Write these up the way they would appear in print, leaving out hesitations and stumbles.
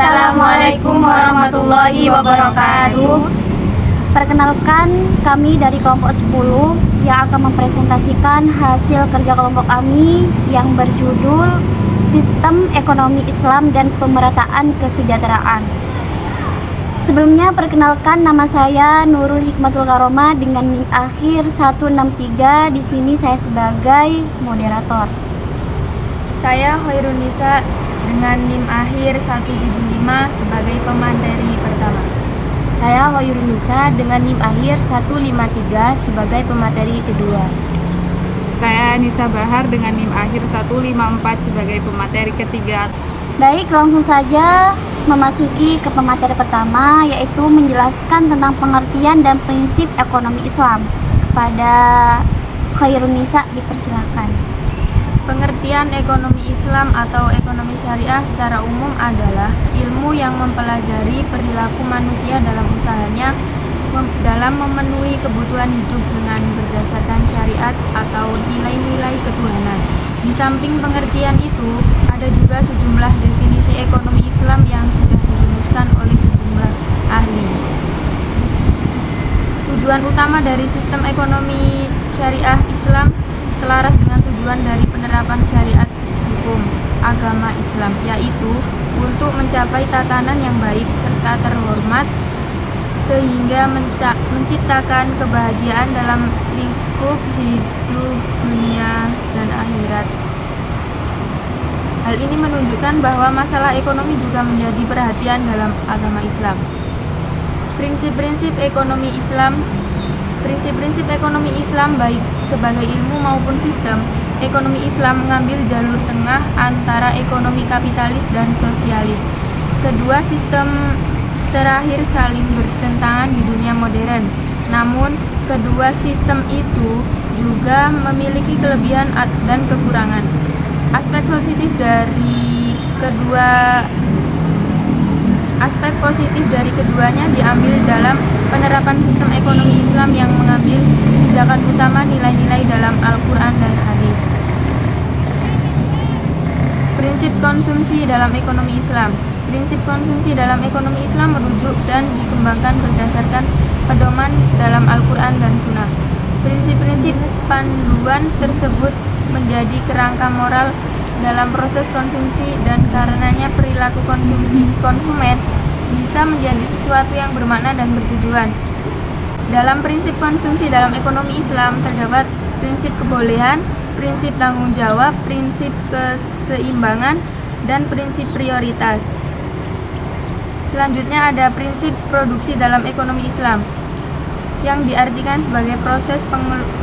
Assalamualaikum warahmatullahi wabarakatuh. Perkenalkan, kami dari kelompok 10 yang akan mempresentasikan hasil kerja kelompok kami yang berjudul Sistem Ekonomi Islam dan Pemerataan Kesejahteraan. Sebelumnya perkenalkan, nama saya Nurul Hikmatul Karomah dengan NIM akhir 163. Di sini saya sebagai moderator. Saya Hoirunisa dengan NIM akhir 175 sebagai pemateri pertama. Saya Hoirunisa dengan NIM akhir 153 sebagai pemateri kedua. Saya Nisa Bahar dengan NIM akhir 154 sebagai pemateri ketiga. Baik, langsung saja memasuki ke pemateri pertama, yaitu menjelaskan tentang pengertian dan prinsip ekonomi Islam. Kepada Hoirunisa dipersilakan. Pengertian ekonomi Islam atau ekonomi syariah secara umum adalah ilmu yang mempelajari perilaku manusia dalam usahanya dalam memenuhi kebutuhan hidup dengan berdasarkan syariat atau nilai-nilai ketuhanan. Di samping pengertian itu, ada juga sejumlah definisi ekonomi Islam yang sudah dirumuskan oleh sejumlah ahli. Tujuan utama dari sistem ekonomi syariah Islam selaras dengan tujuan dari penerapan syariat hukum agama Islam, yaitu untuk mencapai tatanan yang baik serta terhormat sehingga menciptakan kebahagiaan dalam lingkup hidup dunia dan akhirat. Hal ini menunjukkan bahwa masalah ekonomi juga menjadi perhatian dalam agama Islam. Prinsip-prinsip ekonomi Islam baik sebagai ilmu maupun sistem ekonomi Islam mengambil jalur tengah antara ekonomi kapitalis dan sosialis. Kedua sistem terakhir saling bertentangan di dunia modern. Namun, kedua sistem itu juga memiliki kelebihan dan kekurangan. Aspek positif keduanya diambil dalam penerapan sistem ekonomi Islam yang mengambil pijakan utama nilai-nilai dalam Al-Quran dan Hadis. Prinsip konsumsi dalam ekonomi Islam. Prinsip konsumsi dalam ekonomi Islam merujuk dan dikembangkan berdasarkan pedoman dalam Al-Quran dan Sunnah. Prinsip-prinsip panduan tersebut menjadi kerangka moral dalam proses konsumsi dan karenanya perilaku konsumen bisa menjadi sesuatu yang bermakna dan bertujuan. Dalam prinsip konsumsi dalam ekonomi Islam terdapat prinsip kebolehan, prinsip tanggung jawab, prinsip keseimbangan, dan prinsip prioritas. Selanjutnya ada prinsip produksi dalam ekonomi Islam yang diartikan sebagai proses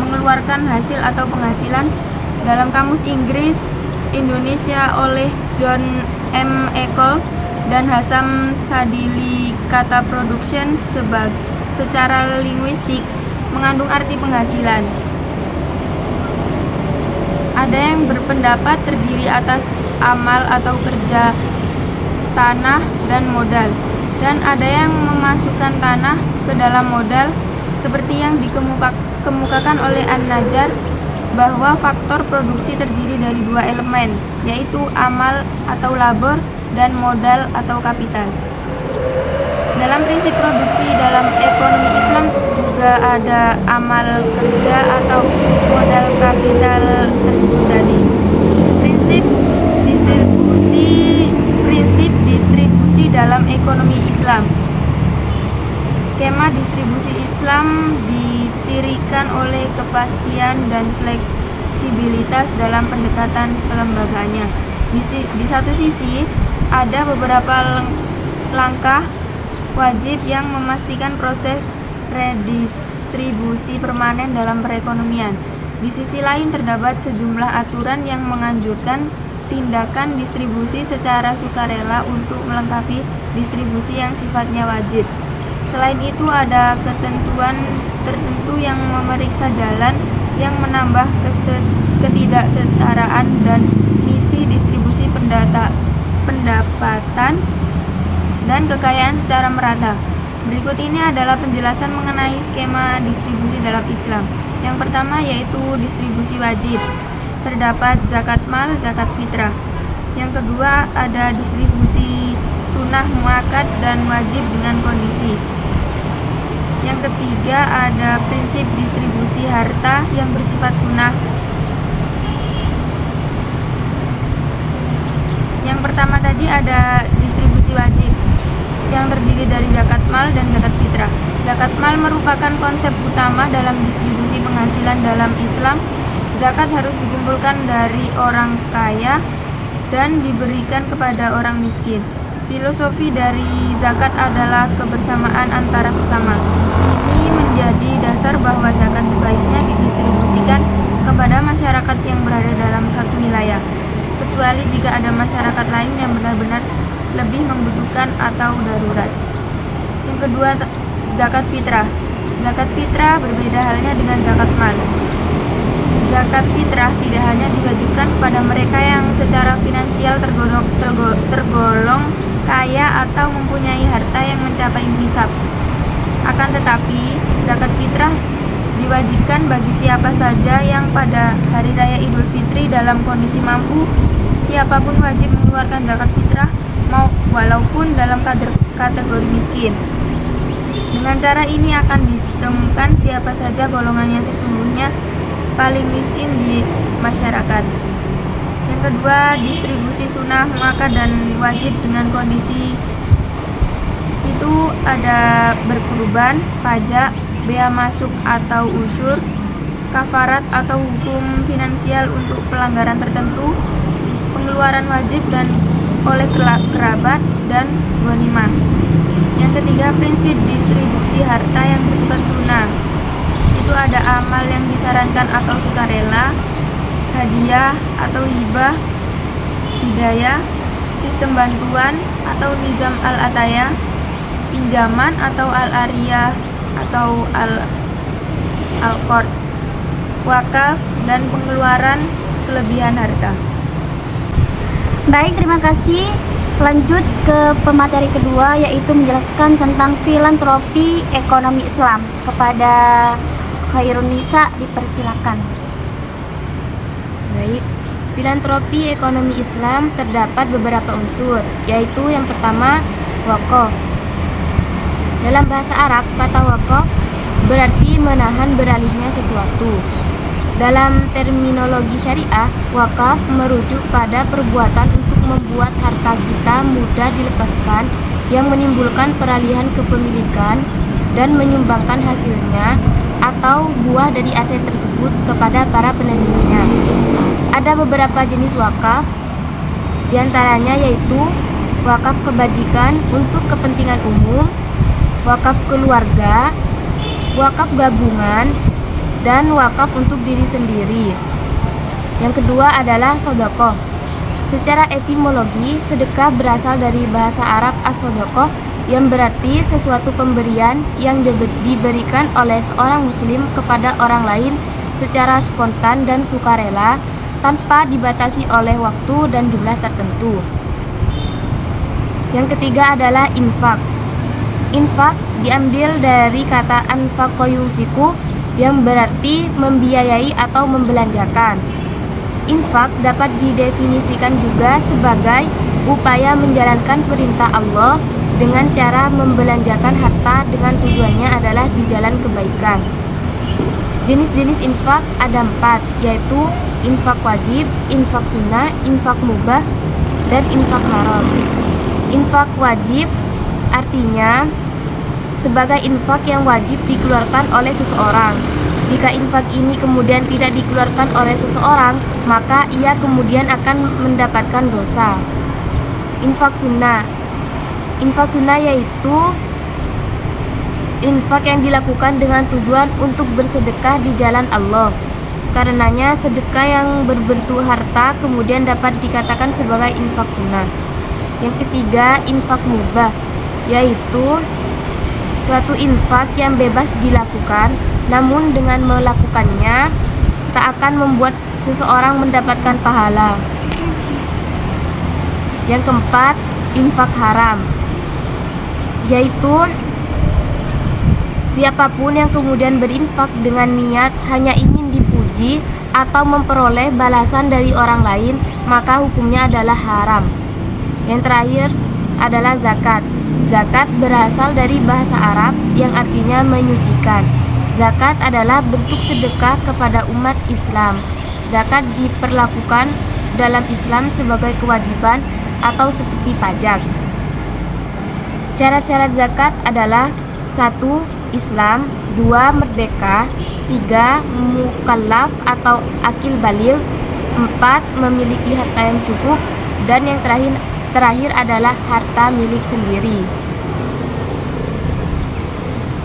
mengeluarkan hasil atau penghasilan. Dalam Kamus Inggris Indonesia oleh John M. Eccles dan Hassam Sadili, kata production secara linguistik mengandung arti penghasilan. Ada yang berpendapat terdiri atas amal atau kerja tanah dan modal, dan ada yang memasukkan tanah ke dalam modal seperti yang dikemukakan oleh An-Najjar bahwa faktor produksi terdiri dari dua elemen, yaitu amal atau labor dan modal atau kapital. Dalam prinsip produksi dalam ekonomi Islam juga ada amal kerja atau modal kapital tersebut tadi. Prinsip distribusi dalam ekonomi Islam. Skema distribusi Islam dicirikan oleh kepastian dan fleksibilitas dalam pendekatan kelembagaannya. Di satu sisi, ada beberapa langkah wajib yang memastikan proses redistribusi permanen dalam perekonomian. Di sisi lain, terdapat sejumlah aturan yang menganjurkan tindakan distribusi secara sukarela untuk melengkapi distribusi yang sifatnya wajib. Selain itu, ada ketentuan tertentu yang memeriksa jalan yang menambah ketidaksetaraan dan misi distribusi pendapatan dan kekayaan secara merata. Berikut ini adalah penjelasan mengenai skema distribusi dalam Islam. Yang pertama yaitu distribusi wajib. Terdapat zakat mal, zakat fitrah. Yang kedua ada distribusi sunnah muakkad dan wajib dengan kondisi. Yang ketiga ada prinsip distribusi harta yang bersifat sunnah. Yang pertama tadi ada distribusi wajib yang terdiri dari zakat mal dan zakat fitrah. Zakat mal merupakan konsep utama dalam distribusi penghasilan dalam Islam. Zakat harus dikumpulkan dari orang kaya dan diberikan kepada orang miskin. Filosofi dari zakat adalah kebersamaan antara sesama. Ini menjadi dasar bahwa zakat sebaiknya didistribusikan kepada masyarakat yang berada dalam satu wilayah, kecuali jika ada masyarakat lain yang benar-benar lebih membutuhkan atau darurat. Yang kedua, zakat fitrah. Zakat fitrah berbeda halnya dengan zakat mal. Zakat fitrah tidak hanya diwajibkan kepada mereka yang secara finansial tergolong kaya atau mempunyai harta yang mencapai nisab. Akan tetapi, zakat fitrah diwajibkan bagi siapa saja yang pada hari raya Idul Fitri dalam kondisi mampu. Siapapun wajib mengeluarkan zakat fitrah walaupun dalam kategori miskin. Dengan cara ini akan ditemukan siapa saja golongan yang sesungguhnya paling miskin di masyarakat. Yang kedua, distribusi sunnah muakkad dan wajib dengan kondisi. Itu ada berkurban, pajak, bea masuk atau usyur, kafarat atau hukum finansial untuk pelanggaran tertentu, pengeluaran wajib dan oleh kerabat, dan ghanimah. Yang ketiga, prinsip distribusi harta yang bersifat sunnah. Itu ada amal yang disarankan atau sukarela, hadiah atau hibah, hidayah, sistem bantuan atau nizam al-ataya, pinjaman atau al-ariyah atau al-qard, wakaf, dan pengeluaran kelebihan harta. Baik, terima kasih. Lanjut ke pemateri kedua, yaitu menjelaskan tentang filantropi ekonomi Islam. Kepada Khairun Nisa dipersilakan. Baik, filantropi ekonomi Islam terdapat beberapa unsur, yaitu yang pertama, wakaf. Dalam bahasa Arab, kata wakaf berarti menahan beralihnya sesuatu. Dalam terminologi syariah, wakaf merujuk pada perbuatan untuk membuat harta kita mudah dilepaskan yang menimbulkan peralihan kepemilikan dan menyumbangkan hasilnya atau buah dari aset tersebut kepada para penerimanya. Ada beberapa jenis wakaf, diantaranya yaitu wakaf kebajikan untuk kepentingan umum, wakaf keluarga, wakaf gabungan, dan wakaf untuk diri sendiri. Yang kedua adalah sedekah. Secara etimologi, sedekah berasal dari bahasa Arab as-sadaqah yang berarti sesuatu pemberian yang diberikan oleh seorang muslim kepada orang lain secara spontan dan sukarela tanpa dibatasi oleh waktu dan jumlah tertentu. Yang ketiga adalah infak. Infak diambil dari kata anfaqa yunfiqu yang berarti membiayai atau membelanjakan. Infak dapat didefinisikan juga sebagai upaya menjalankan perintah Allah dengan cara membelanjakan harta dengan tujuannya adalah di jalan kebaikan. Jenis-jenis infak ada 4, yaitu infak wajib, infak sunnah, infak mubah, dan infak haram. Infak wajib artinya sebagai infak yang wajib dikeluarkan oleh seseorang. Jika infak ini kemudian tidak dikeluarkan oleh seseorang, maka ia kemudian akan mendapatkan dosa. Infak sunnah. Infak sunnah yaitu infak yang dilakukan dengan tujuan untuk bersedekah di jalan Allah. Karenanya sedekah yang berbentuk harta kemudian dapat dikatakan sebagai infak sunnah. Yang ketiga, infak mubah, yaitu suatu infak yang bebas dilakukan, namun dengan melakukannya tak akan membuat seseorang mendapatkan pahala. Yang keempat, infak haram, yaitu siapapun yang kemudian berinfak dengan niat hanya ingin dipuji atau memperoleh balasan dari orang lain, maka hukumnya adalah haram. Yang terakhir adalah zakat. Zakat berasal dari bahasa Arab yang artinya menyucikan. Zakat adalah bentuk sedekah kepada umat Islam. Zakat diperlakukan dalam Islam sebagai kewajiban atau seperti pajak. Syarat-syarat zakat adalah 1. Islam, 2. Merdeka, 3. Mukallaf atau akil baligh, 4. Memiliki harta yang cukup, dan yang terakhir adalah harta milik sendiri.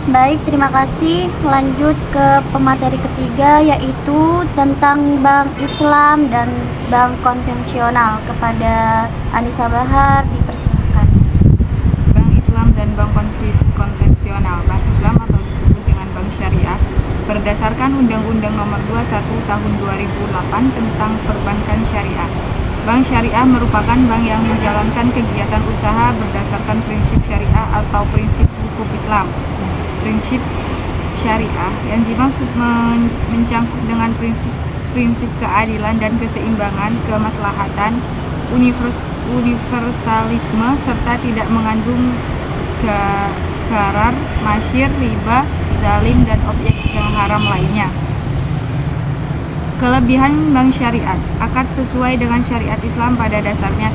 Baik, terima kasih. Lanjut ke pemateri ketiga, yaitu tentang bank Islam dan bank konvensional. Kepada Anissa Bahar, dipersilakan. Bank Islam dan bank konvensional. Bank Islam atau disebut dengan bank syariah berdasarkan Undang-Undang Nomor 21 Tahun 2008 tentang Perbankan Syariah. Bank syariah merupakan bank yang menjalankan kegiatan usaha berdasarkan prinsip syariah atau prinsip hukum Islam. Prinsip syariah yang dimaksud mencangkup dengan prinsip keadilan dan keseimbangan, kemaslahatan, universalisme, serta tidak mengandung gharar, masyir, riba, zalim, dan objek yang haram lainnya. Kelebihan bank syariat. Akad sesuai dengan syariat Islam pada dasarnya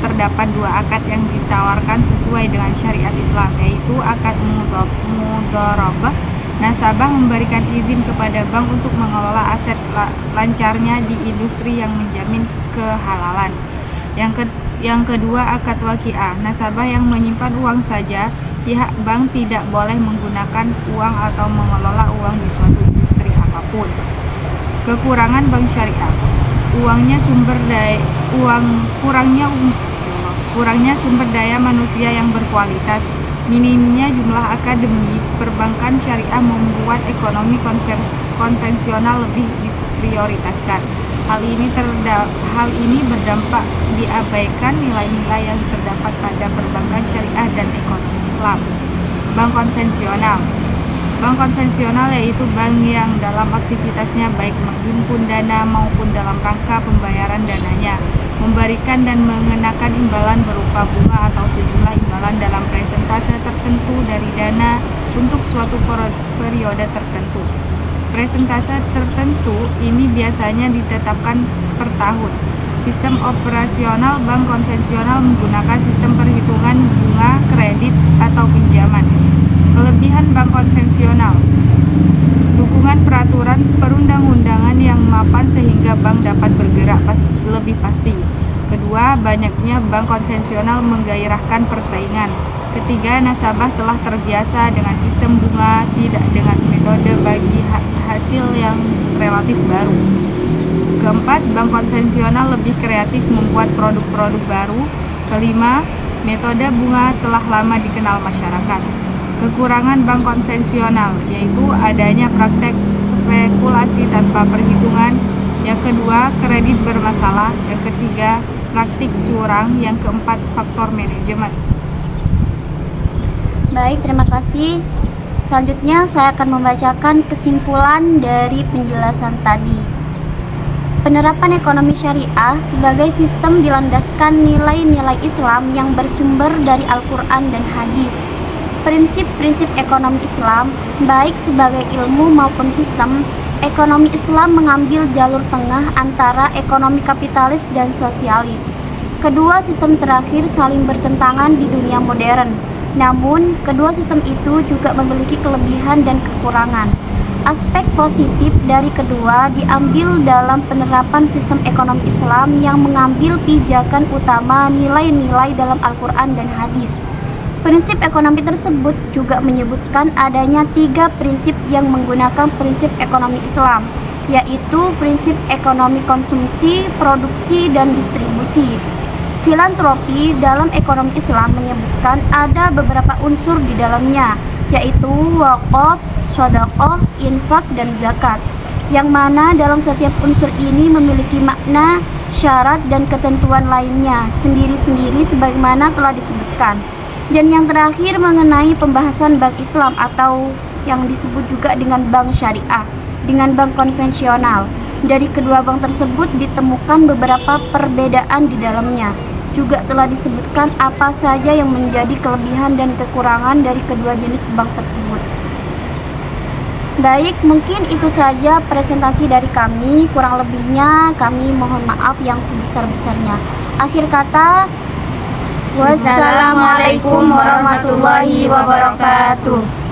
terdapat dua akad yang ditawarkan sesuai dengan syariat Islam, yaitu akad mudharabah. Nasabah memberikan izin kepada bank untuk mengelola aset lancarnya di industri yang menjamin kehalalan. Yang kedua, akad waqiah. Nasabah yang menyimpan uang saja, pihak bank tidak boleh menggunakan uang atau mengelola uang di suatu industri apapun. Kekurangan bank syariah. Kurangnya sumber daya manusia yang berkualitas. Minimnya jumlah akademi perbankan syariah membuat ekonomi konvensional lebih diprioritaskan. Hal ini berdampak diabaikan nilai-nilai yang terdapat pada perbankan syariah dan ekonomi Islam. Bank konvensional. Bank konvensional yaitu bank yang dalam aktivitasnya baik menghimpun dana maupun dalam rangka pembayaran dananya, memberikan dan mengenakan imbalan berupa bunga atau sejumlah imbalan dalam persentase tertentu dari dana untuk suatu periode tertentu. Persentase tertentu ini biasanya ditetapkan per tahun. Sistem operasional bank konvensional menggunakan sistem perhitungan bunga kredit atau pinjaman. Kelebihan bank konvensional. Dukungan peraturan perundang-undangan yang mapan sehingga bank dapat bergerak lebih pasti. Kedua, banyaknya bank konvensional menggairahkan persaingan. Ketiga, nasabah telah terbiasa dengan sistem bunga, tidak dengan metode bagi hasil yang relatif baru. Keempat, bank konvensional lebih kreatif membuat produk-produk baru. Kelima, metode bunga telah lama dikenal masyarakat. Kekurangan bank konvensional yaitu adanya praktek spekulasi tanpa perhitungan. Yang kedua, kredit bermasalah. Yang ketiga, praktik curang. Yang keempat, faktor manajemen. Baik, terima kasih. Selanjutnya saya akan membacakan kesimpulan dari penjelasan tadi. Penerapan ekonomi syariah sebagai sistem dilandaskan nilai-nilai Islam yang bersumber dari Al-Quran dan hadis. Prinsip-prinsip ekonomi Islam, baik sebagai ilmu maupun sistem, ekonomi Islam mengambil jalur tengah antara ekonomi kapitalis dan sosialis. Kedua sistem terakhir saling bertentangan di dunia modern. Namun, kedua sistem itu juga memiliki kelebihan dan kekurangan. Aspek positif dari kedua diambil dalam penerapan sistem ekonomi Islam yang mengambil pijakan utama nilai-nilai dalam Al-Quran dan hadis. Prinsip ekonomi tersebut juga menyebutkan adanya 3 prinsip yang menggunakan prinsip ekonomi Islam, yaitu prinsip ekonomi konsumsi, produksi, dan distribusi. Filantropi dalam ekonomi Islam menyebutkan ada beberapa unsur di dalamnya, yaitu wakaf, sedekah, infak, dan zakat, yang mana dalam setiap unsur ini memiliki makna, syarat, dan ketentuan lainnya sendiri-sendiri sebagaimana telah disebutkan. Dan yang terakhir mengenai pembahasan bank Islam atau yang disebut juga dengan bank syariah dengan bank konvensional. Dari kedua bank tersebut ditemukan beberapa perbedaan di dalamnya. juga telah disebutkan apa saja yang menjadi kelebihan dan kekurangan dari kedua jenis bank tersebut. Baik, mungkin itu saja presentasi dari kami. Kurang lebihnya kami mohon maaf yang sebesar-besarnya. Akhir kata, wassalamualaikum warahmatullahi wabarakatuh.